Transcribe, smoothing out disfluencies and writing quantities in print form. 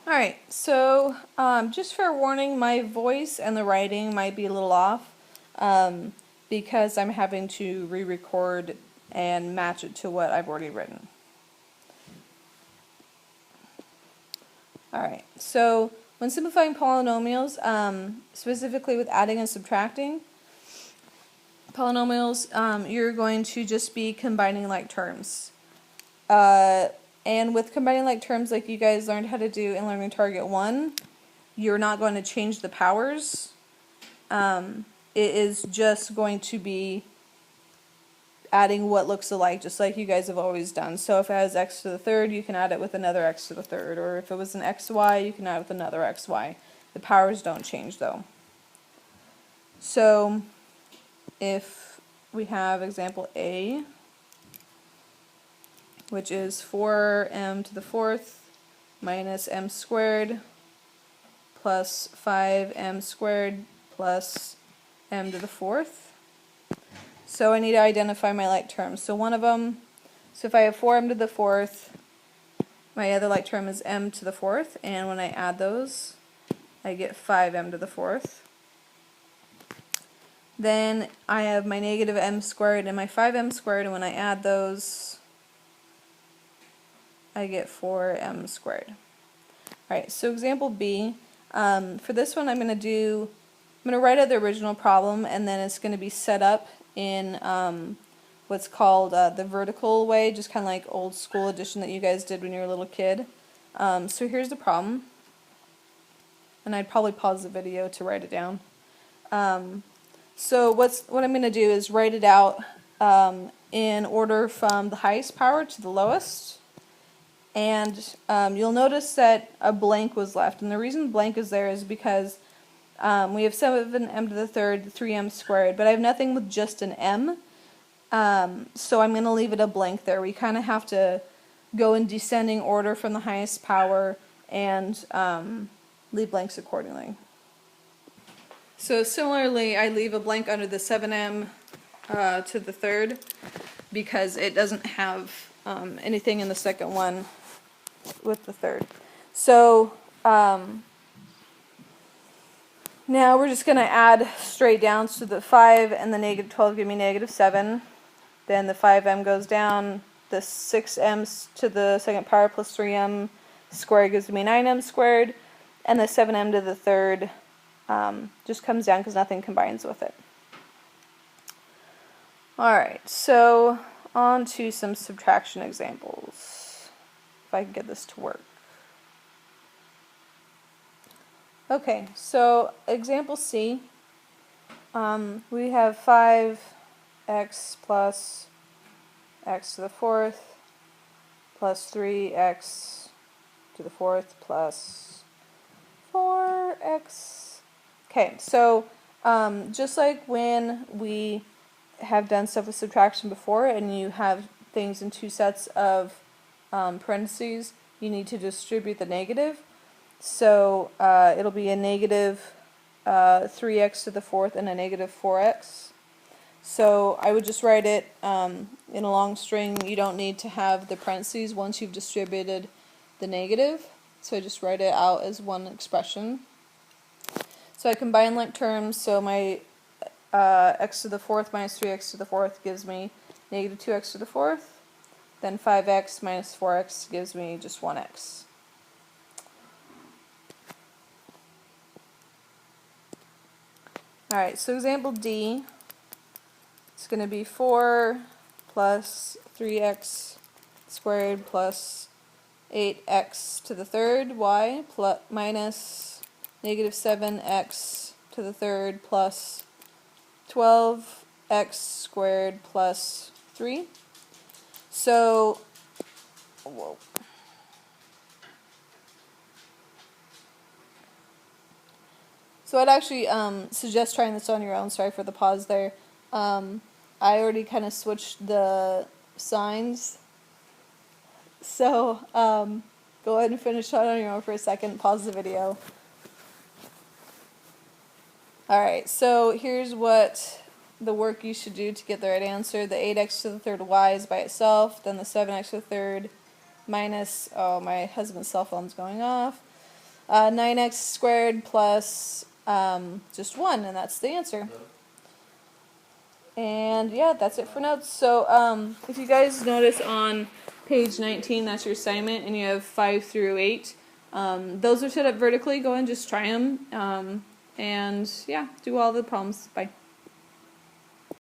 Alright, so just for a warning, my voice and the writing might be a little off because I'm having to re-record and match it to what I've already written. Alright, so when simplifying polynomials, specifically with adding and subtracting polynomials, you're going to just be combining like terms. And with combining like terms like you guys learned how to do in Learning Target 1, you're not going to change the powers. It is just going to be adding what looks alike, just like you guys have always done. So if it has x to the third, you can add it with another x to the third. Or if it was an xy, you can add it with another xy. The powers don't change though. So if we have example A, which is 4m to the fourth minus m squared plus 5m squared plus m to the fourth. So I need to identify my like terms. So one of them, so if I have 4m to the fourth, my other like term is m to the fourth, and when I add those, I get 5m to the fourth. Then I have my negative m squared and my 5m squared, and when I add those, I get 4m squared. Alright, so example B, for this one I'm going to write out the original problem, and then it's going to be set up in what's called the vertical way, just kind of like old school addition that you guys did when you were a little kid. So here's the problem, and I'd probably pause the video to write it down. So what I'm going to do is write it out in order from the highest power to the lowest. And you'll notice that a blank was left, and the reason blank is there is because we have 7m to the third, 3m squared, but I have nothing with just an m, so I'm going to leave it a blank there. We kind of have to go in descending order from the highest power and leave blanks accordingly. So similarly, I leave a blank under the 7m to the third because it doesn't have anything in the second one with the third. So now we're just going to add straight down, so the 5 and the negative 12 give me negative 7. Then the 5m goes down, the 6m to the second power plus 3m squared gives me 9m squared, and the 7m to the third just comes down because nothing combines with it. Alright, so on to some subtraction examples, if I can get this to work. Okay, so example C, we have 5x plus x to the fourth plus 3x to the fourth plus 4x. Okay, so just like when we have done stuff with subtraction before and you have things in two sets of parentheses, you need to distribute the negative. So it'll be a negative 3x to the fourth and a negative 4x. So I would just write it in a long string. You don't need to have the parentheses once you've distributed the negative. So I just write it out as one expression. So I combine like terms, so my x to the fourth minus 3x to the fourth gives me negative 2x to the fourth. Then 5x minus 4x gives me just 1x. Alright, so example D, it's going to be 4 plus 3x squared plus 8x to the third y plus minus negative 7x to the third plus 12x squared plus 3. So, whoa. So I'd actually suggest trying this on your own. Sorry for the pause there. I already kind of switched the signs. So go ahead and finish that on your own for a second. Pause the video. Alright, so here's what the work you should do to get the right answer. The 8x to the third y is by itself, then the 7x to the third minus, oh, my husband's cell phone's going off, 9x squared plus just 1, and that's the answer. And yeah, that's it for notes. So if you guys notice on page 19, that's your assignment, and you have 5 through 8. Those are set up vertically. Go and just try them. And yeah, do all the problems. Bye.